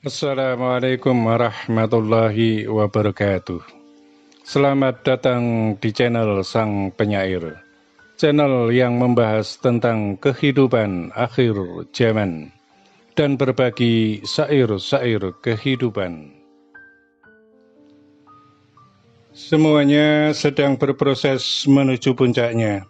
Assalamualaikum warahmatullahi wabarakatuh. Selamat datang di channel Sang Penyair, channel yang membahas tentang kehidupan akhir zaman dan berbagi syair-syair kehidupan. Semuanya sedang berproses menuju puncaknya,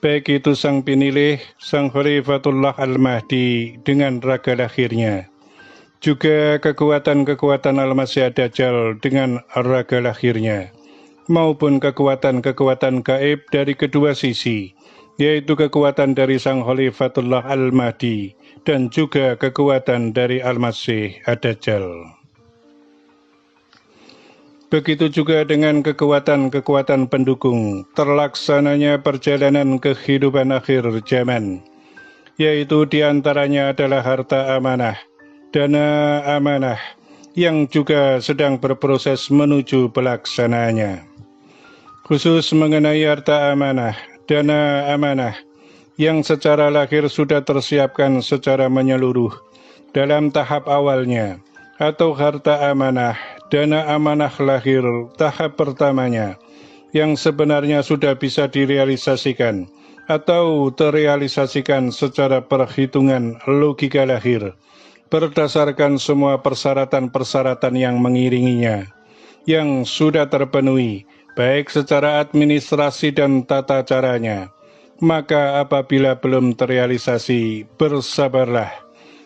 baik itu sang pinilih, sang Khalifatullah Al-Mahdi dengan raga lahirnya, juga kekuatan-kekuatan Al-Masih Ad-Dajjal dengan raga lahirnya, maupun kekuatan-kekuatan gaib dari kedua sisi, yaitu kekuatan dari sang Khalifatullah Al-Mahdi dan juga kekuatan dari Al-Masih Ad-Dajjal. Begitu juga dengan kekuatan-kekuatan pendukung terlaksananya perjalanan kehidupan akhir zaman, yaitu diantaranya adalah harta amanah, dana amanah, yang juga sedang berproses menuju pelaksanaannya. Khusus mengenai harta amanah, dana amanah, yang secara lahir sudah tersiapkan secara menyeluruh dalam tahap awalnya, atau harta amanah, dana amanah lahir tahap pertamanya, yang sebenarnya sudah bisa direalisasikan atau terrealisasikan secara perhitungan logika lahir, berdasarkan semua persyaratan-persyaratan yang mengiringinya, yang sudah terpenuhi, baik secara administrasi dan tata caranya. Maka apabila belum terrealisasi, bersabarlah.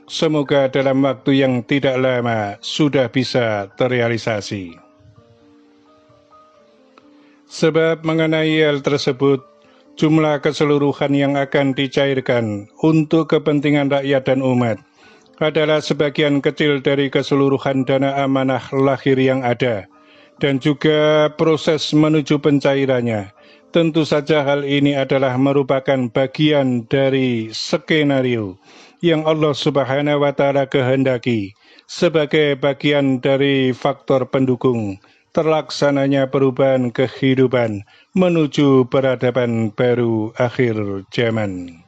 Semoga dalam waktu yang tidak lama sudah bisa terrealisasi. Sebab mengenai hal tersebut, jumlah keseluruhan yang akan dicairkan untuk kepentingan rakyat dan umat adalah sebagian kecil dari keseluruhan dana amanah lahir yang ada, dan juga proses menuju pencairannya. Tentu saja hal ini adalah merupakan bagian dari skenario yang Allah Subhanahu wa Ta'ala kehendaki sebagai bagian dari faktor pendukung terlaksananya perubahan kehidupan menuju peradaban baru akhir zaman.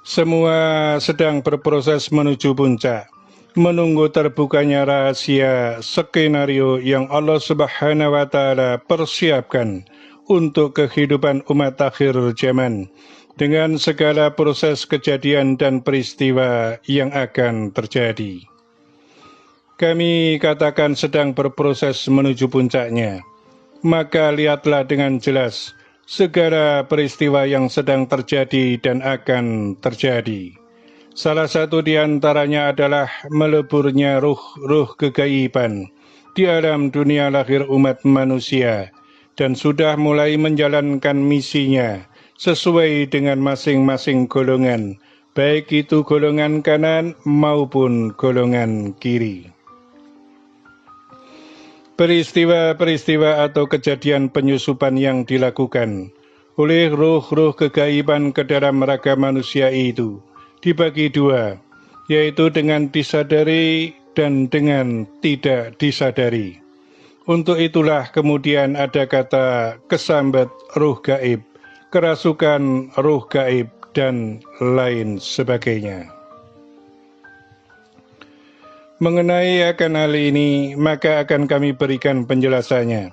Semua sedang berproses menuju puncak, menunggu terbukanya rahasia skenario yang Allah Subhanahu wa Ta'ala persiapkan untuk kehidupan umat akhir zaman, dengan segala proses kejadian dan peristiwa yang akan terjadi. Kami katakan sedang berproses menuju puncaknya, maka lihatlah dengan jelas segala peristiwa yang sedang terjadi dan akan terjadi. Salah satu di antaranya adalah meleburnya ruh-ruh kegaiban di alam dunia lahir umat manusia, dan sudah mulai menjalankan misinya sesuai dengan masing-masing golongan, baik itu golongan kanan maupun golongan kiri. Peristiwa-peristiwa atau kejadian penyusupan yang dilakukan oleh ruh-ruh kegaiban ke dalam raga manusia itu dibagi dua, yaitu dengan disadari dan dengan tidak disadari. Untuk itulah kemudian ada kata kesambat ruh gaib, kerasukan ruh gaib, dan lain sebagainya. Mengenai akan hal ini, maka akan kami berikan penjelasannya,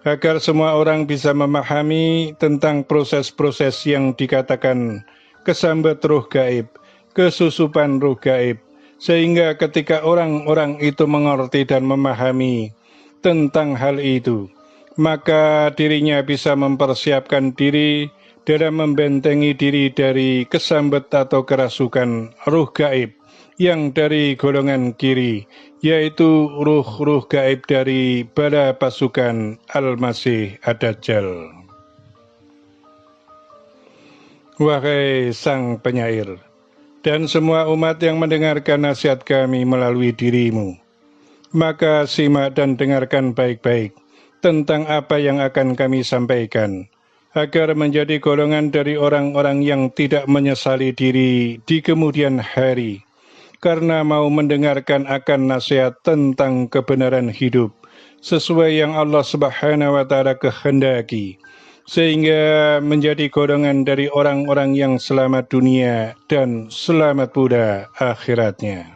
agar semua orang bisa memahami tentang proses-proses yang dikatakan kesambat ruh gaib, kesusupan ruh gaib, sehingga ketika orang-orang itu mengerti dan memahami tentang hal itu, maka dirinya bisa mempersiapkan diri dalam membentengi diri dari kesambat atau kerasukan ruh gaib yang dari golongan kiri, yaitu ruh-ruh gaib dari bala pasukan Al-Masih Ad-Dajjal. Wahai Sang Penyair, dan semua umat yang mendengarkan nasihat kami melalui dirimu, maka simak dan dengarkan baik-baik tentang apa yang akan kami sampaikan, agar menjadi golongan dari orang-orang yang tidak menyesali diri di kemudian hari, karena mau mendengarkan akan nasihat tentang kebenaran hidup sesuai yang Allah Subhanahu wa Ta'ala kehendaki, sehingga menjadi golongan dari orang-orang yang selamat dunia dan selamat pula akhiratnya.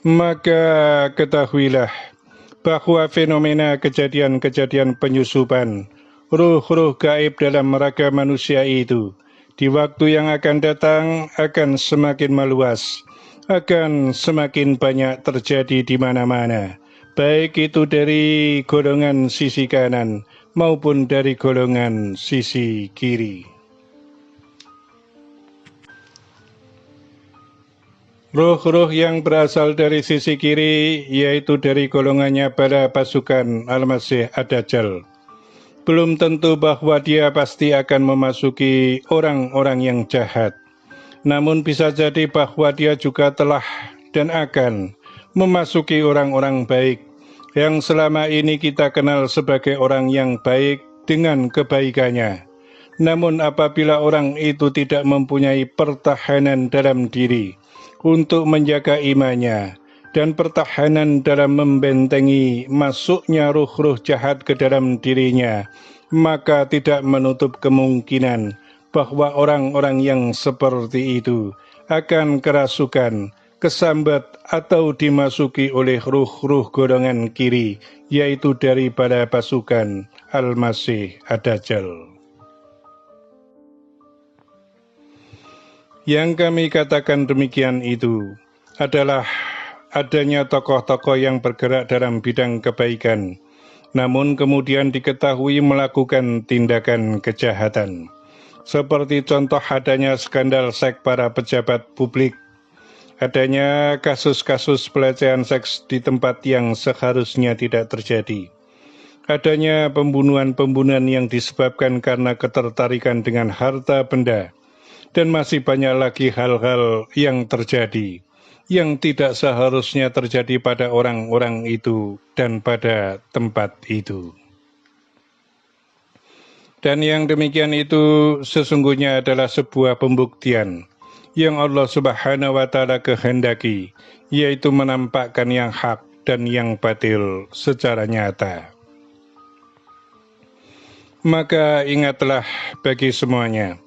Maka ketahuilah bahwa fenomena kejadian-kejadian penyusupan ruh-ruh gaib dalam raga manusia itu di waktu yang akan datang akan semakin meluas, akan semakin banyak terjadi di mana-mana, baik itu dari golongan sisi kanan maupun dari golongan sisi kiri. Ruh-ruh yang berasal dari sisi kiri, yaitu dari golongannya pada pasukan Al-Masih Ad-Dajjal. Belum tentu bahwa dia pasti akan memasuki orang-orang yang jahat. Namun bisa jadi bahwa dia juga telah dan akan memasuki orang-orang baik, yang selama ini kita kenal sebagai orang yang baik dengan kebaikannya. Namun apabila orang itu tidak mempunyai pertahanan dalam diri, untuk menjaga imannya dan pertahanan dalam membentengi masuknya ruh-ruh jahat ke dalam dirinya, maka tidak menutup kemungkinan bahwa orang-orang yang seperti itu akan kerasukan, kesambat atau dimasuki oleh ruh-ruh golongan kiri, yaitu daripada pasukan Al-Masih Ad-Dajjal. Yang kami katakan demikian itu adalah adanya tokoh-tokoh yang bergerak dalam bidang kebaikan, namun kemudian diketahui melakukan tindakan kejahatan. Seperti contoh adanya skandal seks para pejabat publik, adanya kasus-kasus pelecehan seks di tempat yang seharusnya tidak terjadi, adanya pembunuhan-pembunuhan yang disebabkan karena ketertarikan dengan harta benda, dan masih banyak lagi hal-hal yang terjadi, yang tidak seharusnya terjadi pada orang-orang itu dan pada tempat itu. Dan yang demikian itu sesungguhnya adalah sebuah pembuktian yang Allah Subhanahu wa Ta'ala kehendaki, yaitu menampakkan yang hak dan yang batil secara nyata. Maka ingatlah bagi semuanya,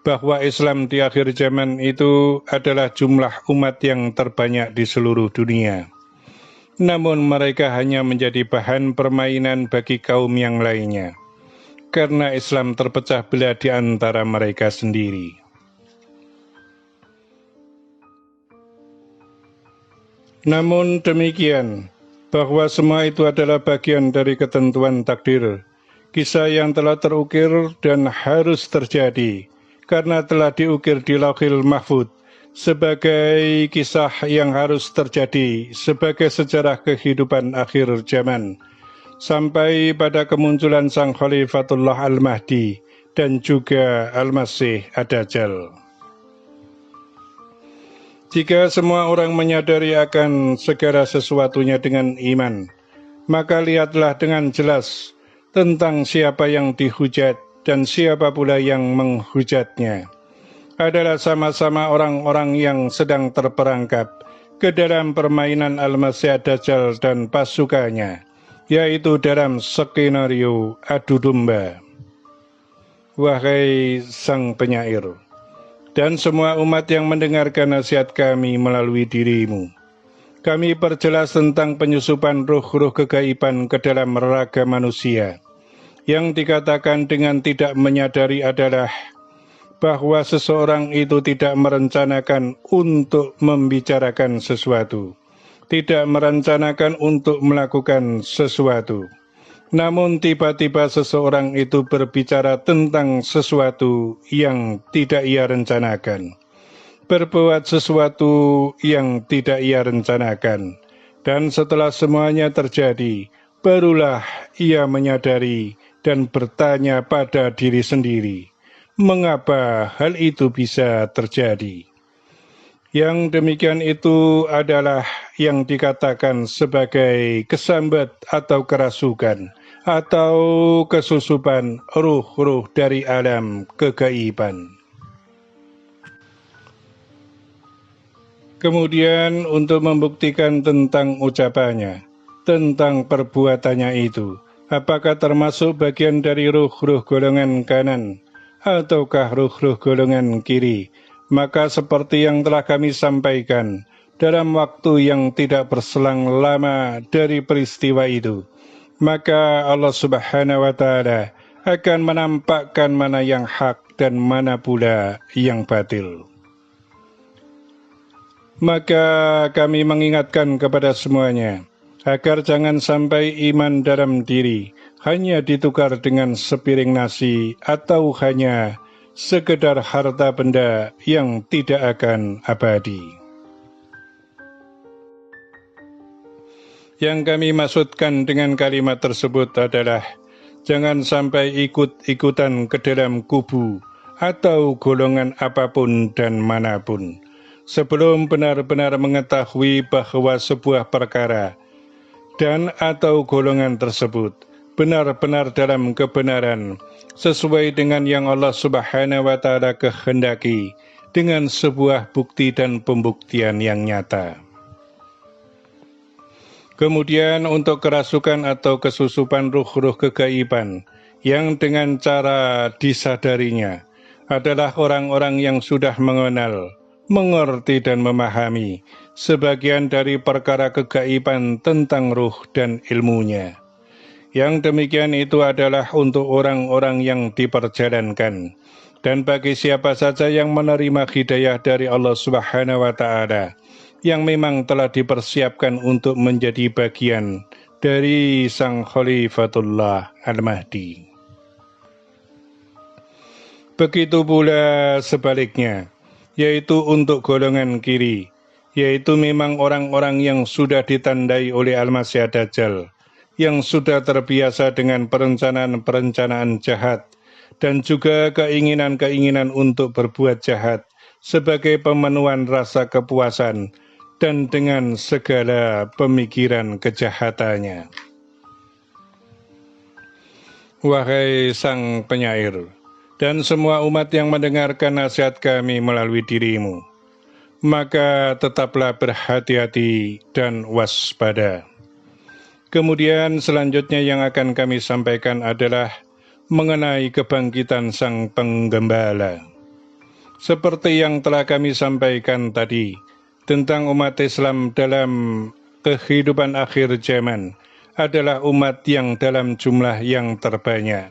bahwa Islam di akhir zaman itu adalah jumlah umat yang terbanyak di seluruh dunia. Namun mereka hanya menjadi bahan permainan bagi kaum yang lainnya, karena Islam terpecah belah di antara mereka sendiri. Namun demikian, bahwa semua itu adalah bagian dari ketentuan takdir, kisah yang telah terukir dan harus terjadi, karena telah diukir di Lauhil Mahfudz sebagai kisah yang harus terjadi sebagai sejarah kehidupan akhir zaman, sampai pada kemunculan Sang Khalifatullah Al-Mahdi dan juga Al-Masih Ad-Dajjal. Jika semua orang menyadari akan segala sesuatunya dengan iman, maka lihatlah dengan jelas tentang siapa yang dihujat dan siapa pula yang menghujatnya. Adalah sama-sama orang-orang yang sedang terperangkap ke dalam permainan Al-Masih Ad-Dajjal dan pasukannya, yaitu dalam skenario adu domba. Wahai sang penyair, dan semua umat yang mendengarkan nasihat kami melalui dirimu, kami perjelas tentang penyusupan ruh-ruh kegaiban ke dalam raga manusia. Yang dikatakan dengan tidak menyadari adalah bahwa seseorang itu tidak merencanakan untuk membicarakan sesuatu, tidak merencanakan untuk melakukan sesuatu. Namun tiba-tiba seseorang itu berbicara tentang sesuatu yang tidak ia rencanakan, berbuat sesuatu yang tidak ia rencanakan, dan setelah semuanya terjadi, barulah ia menyadari dan bertanya pada diri sendiri, mengapa hal itu bisa terjadi? Yang demikian itu adalah yang dikatakan sebagai kesambat atau kerasukan atau kesusupan ruh-ruh dari alam kegaiban. Kemudian untuk membuktikan tentang ucapannya, tentang perbuatannya itu, apakah termasuk bagian dari ruh-ruh golongan kanan ataukah ruh-ruh golongan kiri? Maka seperti yang telah kami sampaikan, dalam waktu yang tidak berselang lama dari peristiwa itu, maka Allah Subhanahu wa Ta'ala akan menampakkan mana yang hak dan mana pula yang batil. Maka kami mengingatkan kepada semuanya agar jangan sampai iman dalam diri hanya ditukar dengan sepiring nasi atau hanya sekedar harta benda yang tidak akan abadi. Yang kami maksudkan dengan kalimat tersebut adalah jangan sampai ikut-ikutan ke dalam kubu atau golongan apapun dan manapun sebelum benar-benar mengetahui bahwa sebuah perkara dan atau golongan tersebut benar-benar dalam kebenaran sesuai dengan yang Allah Subhanahu wa Ta'ala kehendaki dengan sebuah bukti dan pembuktian yang nyata. Kemudian untuk kerasukan atau kesusupan ruh-ruh kegaiban yang dengan cara disadarinya adalah orang-orang yang sudah mengenal, mengerti dan memahami sebagian dari perkara kegaiban tentang ruh dan ilmunya. Yang demikian itu adalah untuk orang-orang yang diperjalankan dan bagi siapa saja yang menerima hidayah dari Allah Subhanahu wa Ta'ala yang memang telah dipersiapkan untuk menjadi bagian dari Sang Khalifatullah Al-Mahdi. Begitu pula sebaliknya, yaitu untuk golongan kiri, yaitu memang orang-orang yang sudah ditandai oleh Al-Masih Dajjal, yang sudah terbiasa dengan perencanaan-perencanaan jahat, dan juga keinginan-keinginan untuk berbuat jahat, sebagai pemenuhan rasa kepuasan, dan dengan segala pemikiran kejahatannya. Wahai Sang Penyair, dan semua umat yang mendengarkan nasihat kami melalui dirimu, maka tetaplah berhati-hati dan waspada. Kemudian selanjutnya yang akan kami sampaikan adalah mengenai kebangkitan Sang Penggembala. Seperti yang telah kami sampaikan tadi, tentang umat Islam dalam kehidupan akhir zaman adalah umat yang dalam jumlah yang terbanyak,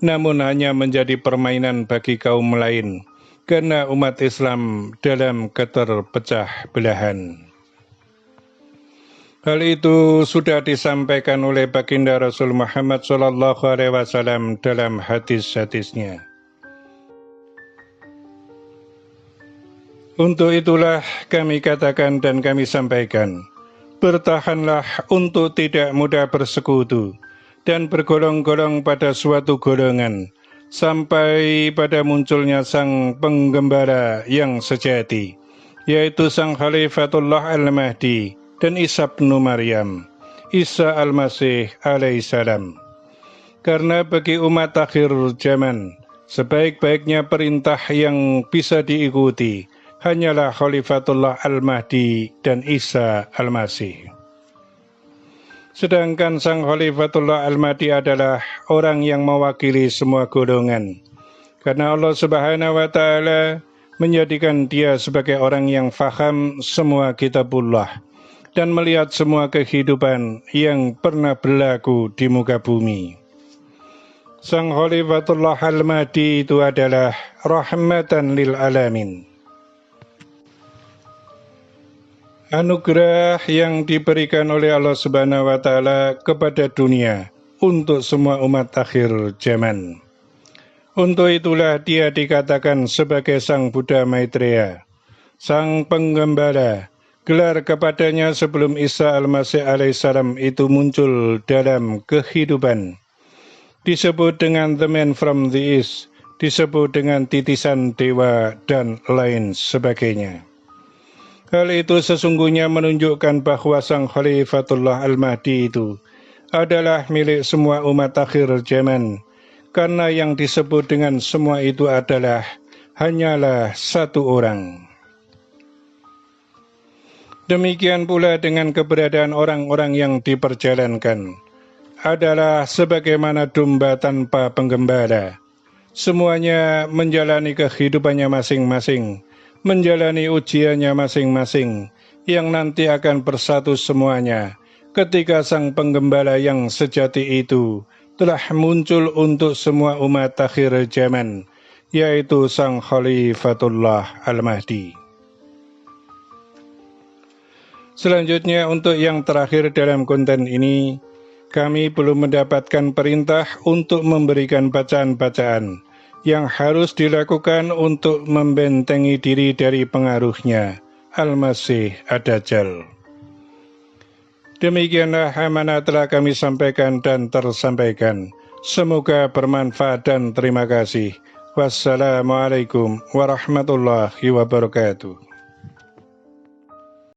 namun hanya menjadi permainan bagi kaum lain, karena umat Islam dalam keterpecah belahan. Hal itu sudah disampaikan oleh baginda Rasul Muhammad SAW dalam hadis-hadisnya. Untuk itulah kami katakan dan kami sampaikan, bertahanlah untuk tidak mudah bersekutu dan bergolong-golong pada suatu golongan, sampai pada munculnya Sang Penggembala yang sejati, yaitu Sang Khalifatullah Al-Mahdi dan Isa bin Maryam, Isa Al-Masih alaihissalam. Karena bagi umat akhir zaman, sebaik-baiknya perintah yang bisa diikuti hanyalah Khalifatullah Al-Mahdi dan Isa Al-Masih. Sedangkan Sang Khalifatullah Al-Mahdi adalah orang yang mewakili semua golongan, karena Allah Subhanahu wa Ta'ala menjadikan dia sebagai orang yang faham semua kitabullah dan melihat semua kehidupan yang pernah berlaku di muka bumi. Sang Khalifatullah Al-Mahdi itu adalah rahmatan lil alamin, anugerah yang diberikan oleh Allah Subhanahu wa Ta'ala kepada dunia untuk semua umat akhir zaman. Untuk itulah dia dikatakan sebagai Sang Buddha Maitreya, Sang Penggembala, gelar kepadanya sebelum Isa Al-Masih alaihissalam itu muncul dalam kehidupan. Disebut dengan The Man from the East, disebut dengan titisan dewa dan lain sebagainya. Hal itu sesungguhnya menunjukkan bahwa Sang Khalifatullah Al-Mahdi itu adalah milik semua umat akhir zaman, karena yang disebut dengan semua itu adalah hanyalah satu orang. Demikian pula dengan keberadaan orang-orang yang diperjalankan, adalah sebagaimana domba tanpa penggembala. Semuanya menjalani kehidupannya masing-masing, menjalani ujiannya masing-masing, yang nanti akan bersatu semuanya ketika Sang Penggembala yang sejati itu telah muncul untuk semua umat akhir zaman, yaitu Sang Khalifatullah Al-Mahdi. Selanjutnya, untuk yang terakhir dalam konten ini, kami belum mendapatkan perintah untuk memberikan bacaan-bacaan yang harus dilakukan untuk membentengi diri dari pengaruhnya Al-Masih Ad-Dajjal. Demikianlah amanah telah kami sampaikan dan tersampaikan. Semoga bermanfaat dan terima kasih. Wassalamualaikum warahmatullahi wabarakatuh.